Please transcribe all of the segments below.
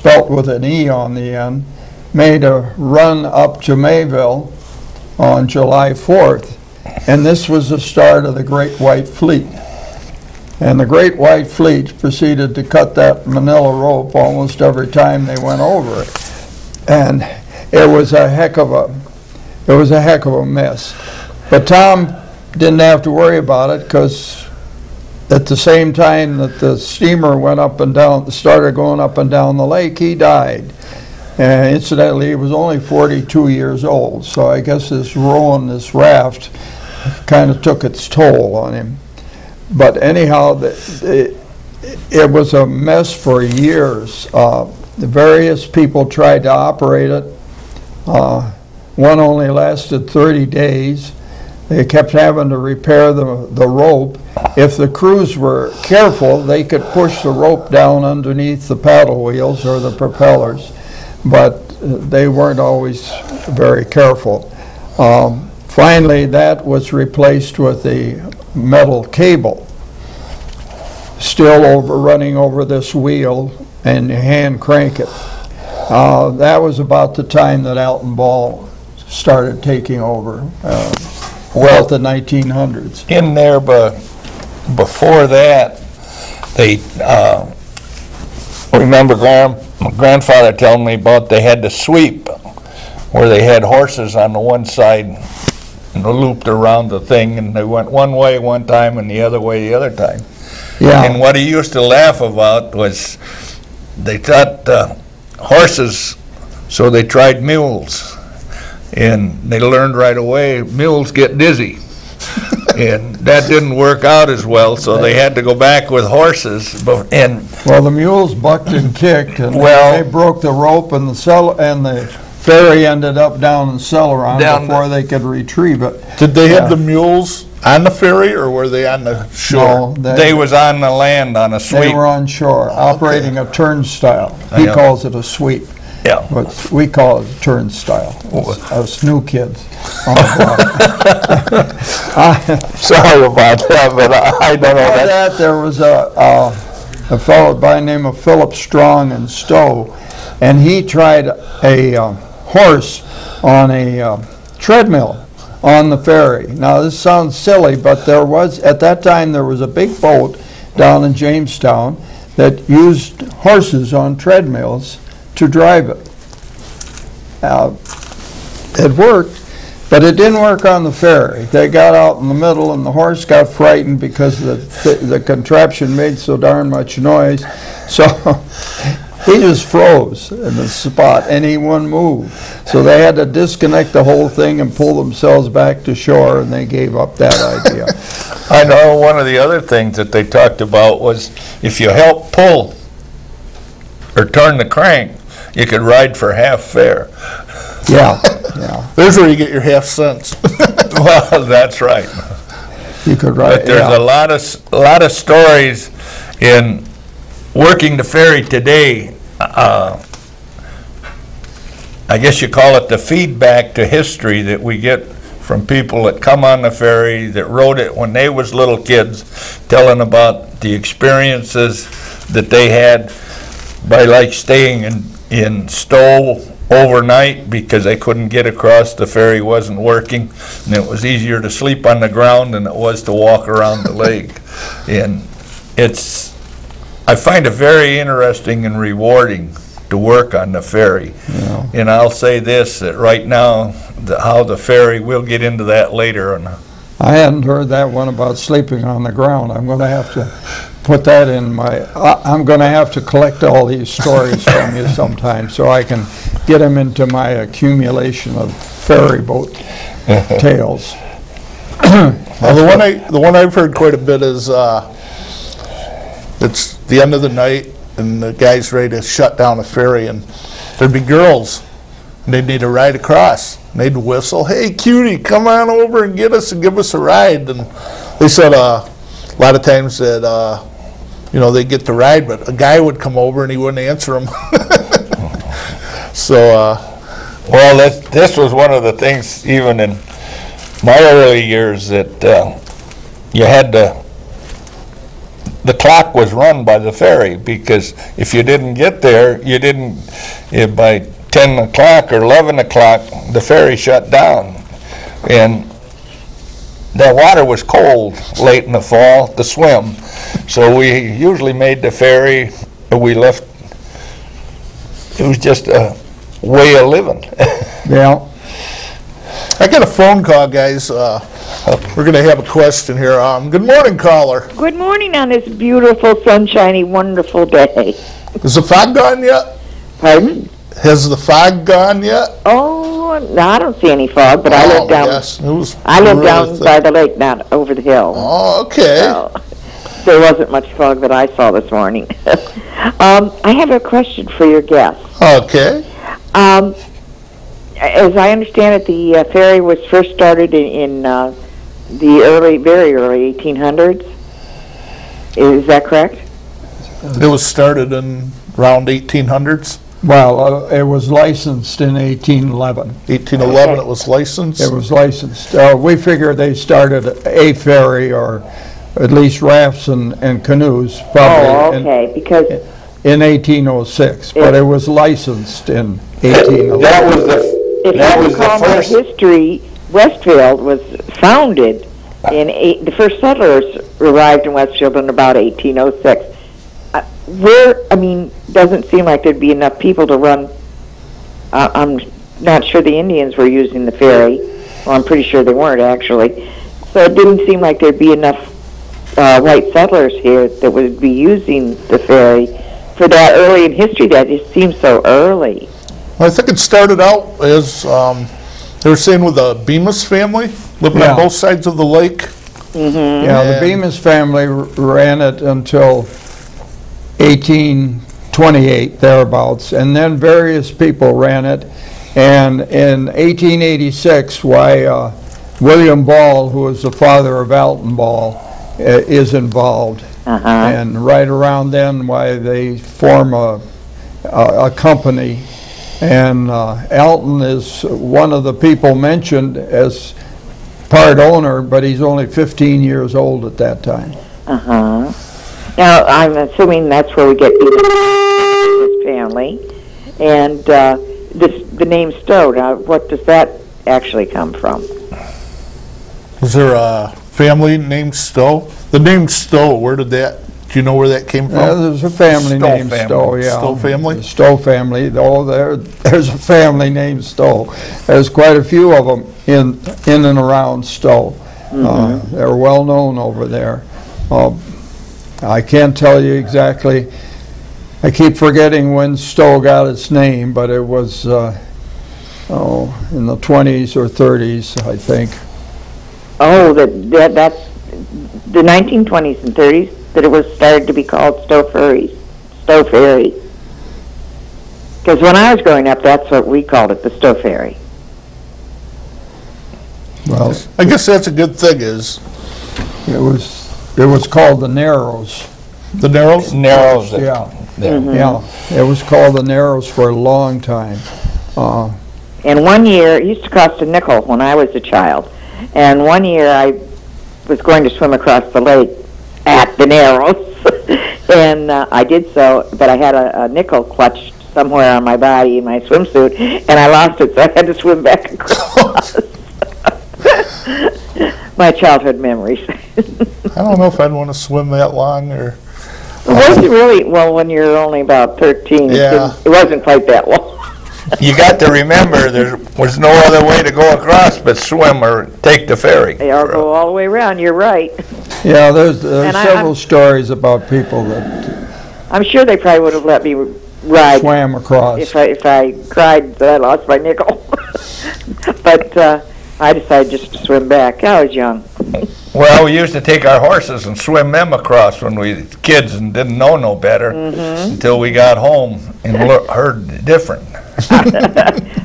spelt with an E on the end, made a run up to Mayville on July 4th. And this was the start of the Great White Fleet. And the Great White Fleet proceeded to cut that manila rope almost every time they went over it. And it was a heck of a mess. But Tom didn't have to worry about it, because at the same time that the steamer went up and down, started going up and down the lake, he died. And incidentally, he was only 42 years old, so I guess this rowing this raft kind of took its toll on him. But anyhow, it was a mess for years. The various people tried to operate it. One only lasted 30 days. They kept having to repair the rope. If the crews were careful, they could push the rope down underneath the paddle wheels or the propellers, but they weren't always very careful. Finally, that was replaced with a metal cable, still running over this wheel, and you hand crank it. That was about the time that Alton Ball started taking over. Well, the 1900s. In there, but before that, they remember my grandfather telling me about they had to sweep, where they had horses on the one side and they looped around the thing, and they went one way one time and the other way the other time. Yeah. And what he used to laugh about was they thought horses, so they tried mules. And they learned right away, mules get dizzy. And that didn't work out as well, so they had to go back with horses. Well, the mules bucked and kicked, and they broke the rope, and the ferry ended up down in Celeron before they could retrieve it. Did they have the mules on the ferry, or were they on the shore? No, they was on the land on a sweep. They were on shore, operating a turnstile. He calls it a sweep. Yeah. But we call it a turnstile, us new kids. Sorry about that, but I don't know that. There was a fellow by the name of Philip Strong in Stow, and he tried a horse on a treadmill on the ferry. Now this sounds silly, but at that time there was a big boat down in Jamestown that used horses on treadmills to drive it. It worked, but it didn't work on the ferry. They got out in the middle, and the horse got frightened because the contraption made so darn much noise. So he just froze in the spot, and he wouldn't move. So they had to disconnect the whole thing and pull themselves back to shore, and they gave up that idea. I know one of the other things that they talked about was if you help pull or turn the crank, you could ride for half fare. Yeah. There's where you get your half cents. Well, that's right. You could ride. But there's a lot of stories in working the ferry today. I guess you call it the feedback to history that we get from people that come on the ferry that rode it when they was little kids, telling about the experiences that they had by like staying in Stow overnight because they couldn't get across, the ferry wasn't working, and it was easier to sleep on the ground than it was to walk around the lake. And I find it very interesting and rewarding to work on the ferry. Yeah. And I'll say this, that right now, how the ferry, we'll get into that later. I hadn't heard that one about sleeping on the ground. I'm going to have to put that in I'm going to have to collect all these stories from you sometime so I can get them into my accumulation of ferry boat tales. Well, the one I've heard quite a bit is it's the end of the night and the guy's ready to shut down the ferry, and there'd be girls and they'd need a ride across. And they'd whistle, "Hey cutie, come on over and get us and give us a ride." And they said a lot of times that they'd get the ride, but a guy would come over and he wouldn't answer them. So well, this was one of the things even in my early years that you had to the clock was run by the ferry, because if you didn't get there, you didn't, by 10 o'clock or 11 o'clock, the ferry shut down. And the water was cold late in the fall to swim, so we usually made the ferry, and we left. It was just a way of living. Yeah. I got a phone call, guys. We're going to have a question here. Good morning, caller. Good morning on this beautiful, sunshiny, wonderful day. Is the fog gone yet? Pardon? Has the fog gone yet? Oh, no, I don't see any fog, but I live down. Yes, it was I live really down thick. by the lake, not over the hill. Oh, okay. So, there wasn't much fog that I saw this morning. I have a question for your guest. Okay. As I understand it, the ferry was first started in the very early 1800s. Is that correct? It was started in around 1800s. Well, it was licensed in 1811. 1811 Okay. it was licensed. It was licensed. We figure they started a ferry, or at least rafts and canoes, probably Okay, because in 1806, but it was licensed in 1811. That was if that I was the recall my first. history, Westfield was founded the first settlers arrived in Westfield in about 1806. Doesn't seem like there'd be enough people to run. I'm not sure the Indians were using the ferry. Well, I'm pretty sure they weren't, actually. So it didn't seem like there'd be enough white settlers here that would be using the ferry for that early in history. That just seems so early. I think it started out as, they were saying with the Bemus family, living Yeah. on both sides of the lake. Yeah, the And- Bemus family ran it until 1828, thereabouts, and then various people ran it. And in 1886, William Ball, who was the father of Alton Ball, is involved. And right around then, they form a company. And Alton is one of the people mentioned as part owner, but he's only 15 years old at that time. Now, I'm assuming that's where we get this family. And the name Stow, now, what does that actually come from? Was there a family named Stow? The name Stow, do you know where that came from? There's a family Stow named family. Stow, yeah. Stow family? The Stow family. There's a family named Stow. There's quite a few of them in and around Stow. They're well known over there. I can't tell you exactly. I keep forgetting when Stow got its name, but it was in the 20s or 30s, I think. Oh, that's the 1920s and 30s that it was started to be called Stow Ferry. Because when I was growing up, that's what we called it, the Stow Ferry. Well, I guess that's a good thing is, it was called the Narrows. the Narrows? Narrows. Yeah. There. Yeah, it was called the Narrows for a long time. And one year, it used to cost a nickel when I was a child. And one year I was going to swim across the lake at the Narrows. And I did so, but I had a nickel clutched somewhere on my body in my swimsuit, and I lost it, so I had to swim back across. My childhood memories. I don't know if I'd want to swim that long or. It wasn't really, well, when you're only about 13, Yeah. it wasn't quite that long. You got to remember, there was no other way to go across but swim or take the ferry. They all go all the way around, you're right. Yeah, there's And several stories about people that I'm sure they probably would have let me ride swam across. if I cried that I lost my nickel. But I decided just to swim back. I was young. Well, we used to take our horses and swim them across when we were kids and didn't know no better until we got home and heard different.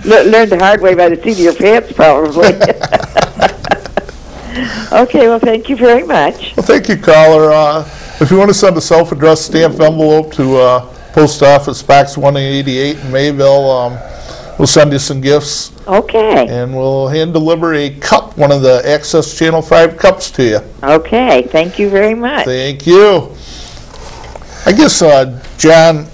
Learned the hard way by the seat of your pants, probably. Okay, well, thank you very much. Well, thank you, caller. If you want to send a self-addressed stamped envelope to Post Office Box 188 in Mayville, we'll send you some gifts, Okay, and we'll hand deliver a cup, one of the Access Channel 5 cups to you. okay, thank you very much. Thank you. I guess, John,